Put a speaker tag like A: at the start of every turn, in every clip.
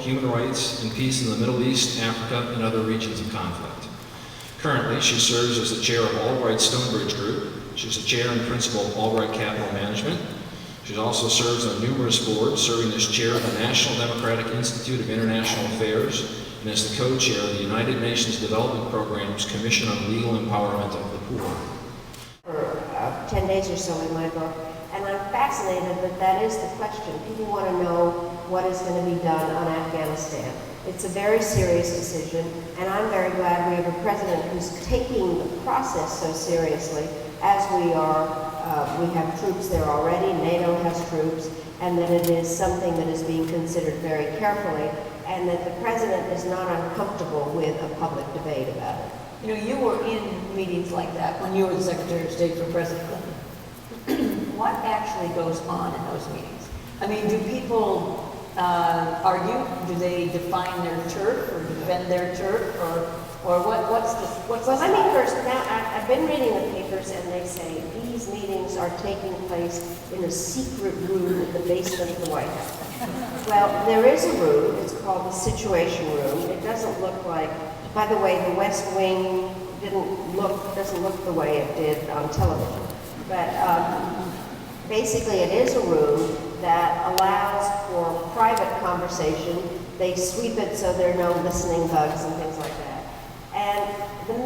A: human rights and peace in the Middle East, Africa, and other regions of conflict. Currently, she serves as the chair of Albright Stonebridge Group. She's the chair and principal of Albright Capital Management. She also serves on numerous boards, serving as chair of the National Democratic Institute of International Affairs and as the co-chair of the United Nations Development Program's Commission on Legal Empowerment of the Poor.
B: For 10 days or so in my book, and I'm fascinated that that is the question. People want to know what is going to be done on Afghanistan. It's a very serious decision, and I'm very glad we have a president who's taking the process so seriously, as we are. We have troops there already, NATO has troops, and that it is something that is being considered very carefully, and that the president is not uncomfortable with a public debate about it.
C: You know, you were in meetings like that when you were the Secretary of State for President Clinton. What actually goes on in those meetings? I mean, do people argue? Do they define their turf or defend their turf, or what's the?
B: Well, let me first. Now, I've been reading the papers, and they say these meetings are taking place in a secret room in the basement of the White House. Well, there is a room. It's called the Situation Room. It doesn't look like. By the way, the West Wing doesn't look the way it did on television. But basically, it is a room that allows for private conversation. They sweep it so there are no listening bugs and things like that. And the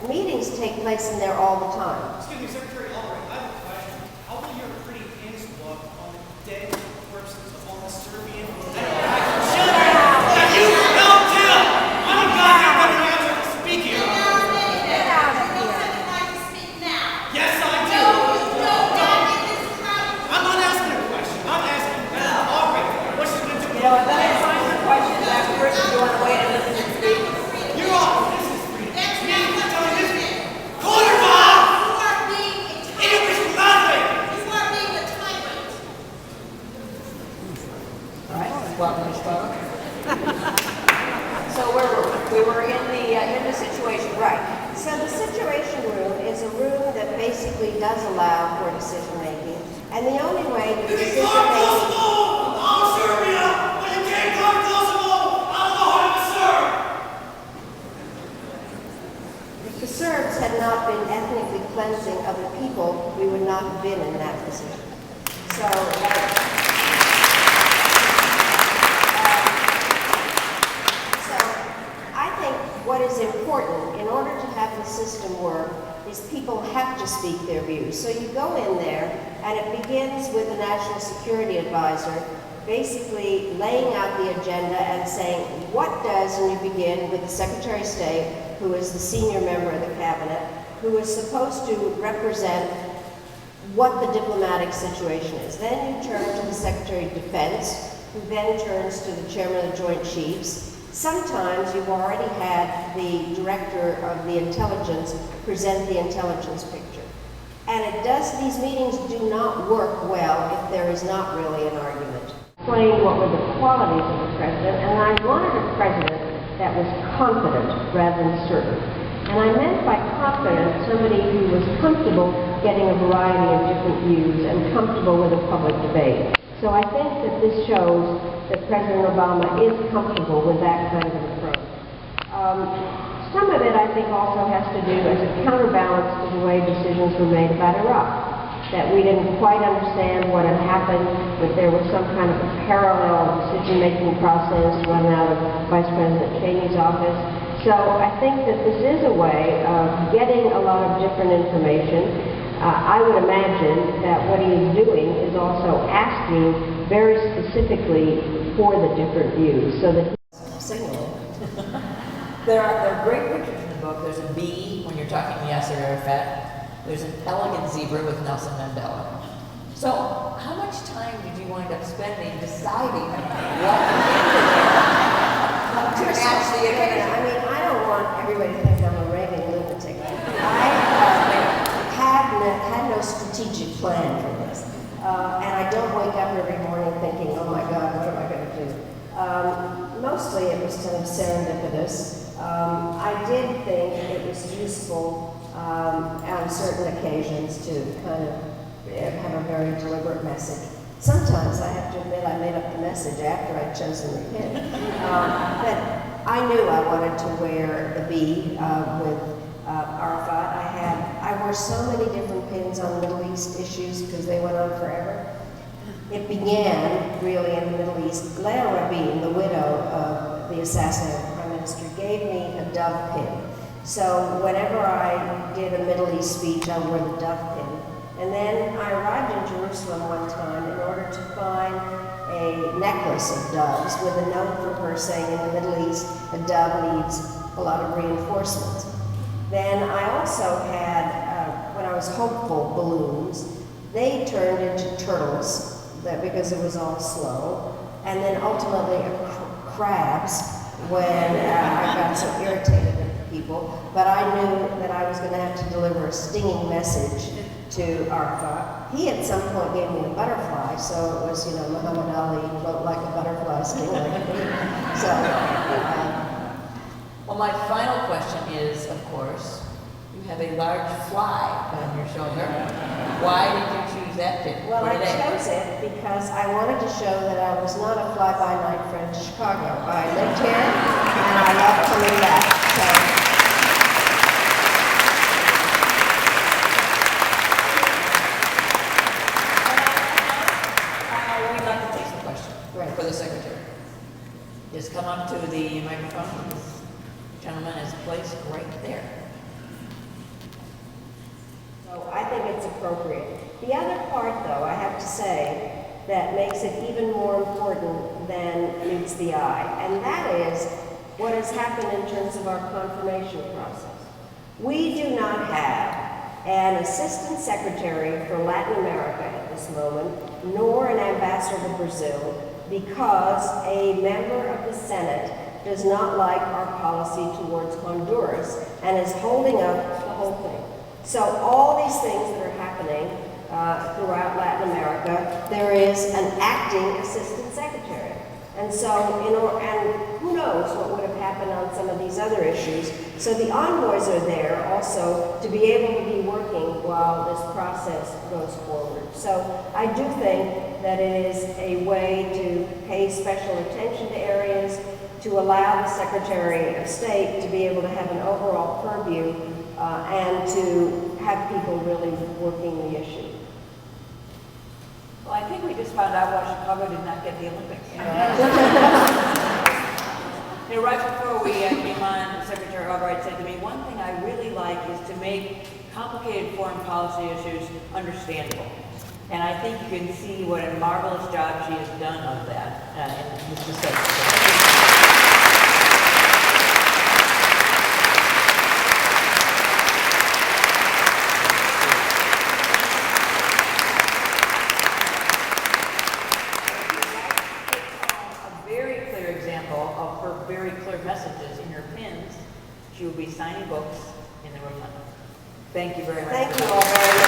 B: meetings take place in there all the time.
D: Excuse me, Secretary Albright, I have a question. How will your pretty hands look on the dead corpses of all the Serbian? Shut up! You don't tell! I'm a goddamn running answer to speak here.
E: Get out of here.
D: Yes, I do. I'm not asking a question. I'm asking Albright, what's she going to do?
C: You know, and then I find the questions afterwards. If you want to wait and listen and speak.
D: You're off. This is freedom. Call her mom! English Broadway!
C: All right. Welcome, Ms. Butler. So where were we? We were in the situation,
B: Right. So the Situation Room is a room that basically does allow for decision making, and the only way the
D: You can
B: decision
D: come
B: making.
D: Kosovo! I'm Serbia! But you can't come Kosovo! I'm the heart of the Serb!
B: If the Serbs had not been ethnically cleansing other people, we would not have been in that position. So, I think what is important in order to have the system work is people have to speak their views. So you go in there, and it begins with the National Security Advisor basically laying out the agenda and saying what does, and you begin with the Secretary of State, who is the senior member of the cabinet, who is supposed to represent what the diplomatic situation is. Then you turn to the Secretary of Defense, who then turns to the chairman of the Joint Chiefs. Sometimes you've already had the director of the intelligence present the intelligence picture. And these meetings do not work well if there is not really an argument. Explain what were the qualities of the president, and I wanted a president that was confident rather than certain. And I meant by confident somebody who was comfortable getting a variety of different views and comfortable with a public debate. So I think that this shows that President Obama is comfortable with that kind of an approach. Some of it, I think, also has to do as a counterbalance to the way decisions were made about Iraq. That we didn't quite understand what had happened, that there was some kind of a parallel decision-making process run out of Vice President Cheney's office. So I think that this is a way of getting a lot of different information. I would imagine that what he is doing is also asking very specifically for the different views, so that
C: There are great pictures in the book. There's a bee when you're talking to Yasser Arafat. There's an elegant zebra with Nelson Mandela. So how much time did you wind up spending deciding what to match the occasion?
B: I mean, I don't want everybody to think I'm a raving lunatic. I had no strategic plan for this. And I don't wake up every morning thinking, oh my God, what am I going to do? Mostly it was kind of serendipitous. I did think it was useful on certain occasions to kind of have a very deliberate message. Sometimes I have to admit I made up the message after I'd chosen the pin. But I knew I wanted to wear the B with Arafat. I wore so many different pins on Middle East issues because they went on forever. It began really in the Middle East. Leah Rabin, the widow of the assassinated prime minister, gave me a dove pin. So whenever I did a Middle East speech, I wore the dove pin. And then I arrived in Jerusalem one time in order to find a necklace of doves with a note from her saying in the Middle East, a dove needs a lot of reinforcements. Then I also had, when I was hopeful, balloons. They turned into turtles because it was all slow. And then ultimately crabs when I got so irritated at people. But I knew that I was going to have to deliver a stinging message to Arafat. He at some point gave me a butterfly, so it was, Muhammad Ali, float like a butterfly, sting like a bee. So,
C: Well, my final question is, of course, you have a large fly on your shoulder. Why did you choose that pin
B: well,
C: for
B: I
C: today?
B: chose it because I wanted to show that I was not a fly-by-night friend to Chicago. I lived here, and I love coming back. So,
C: We'd like to take some questions
B: Right.
C: for the secretary. Just come up to the microphone. This gentleman is placed right there.
B: So I think it's appropriate. The other part, though, I have to say, that makes it even more important than meets the eye, and that is what has happened in terms of our confirmation process. We do not have an assistant secretary for Latin America at this moment, nor an ambassador to Brazil, because a member of the Senate does not like our policy towards Honduras and is holding up the whole thing. So all these things that are happening throughout Latin America, there is an acting assistant secretary. And so, and who knows what would have happened on some of these other issues. So the envoys are there also to be able to be working while this process goes forward. So I do think that it is a way to pay special attention to areas, to allow the Secretary of State to be able to have an overall purview and to have people really working the issue.
C: Well, I think we just found out why Chicago did not get the Olympics. Right before we came on, Secretary Albright said to me, one thing I really like is to make complicated foreign policy issues understandable. And I think you can see what a marvelous job she has done of that in this discussion. Of her very clear messages in her pins, she will be signing books in the room. Thank you very much.
B: Thank you all very much.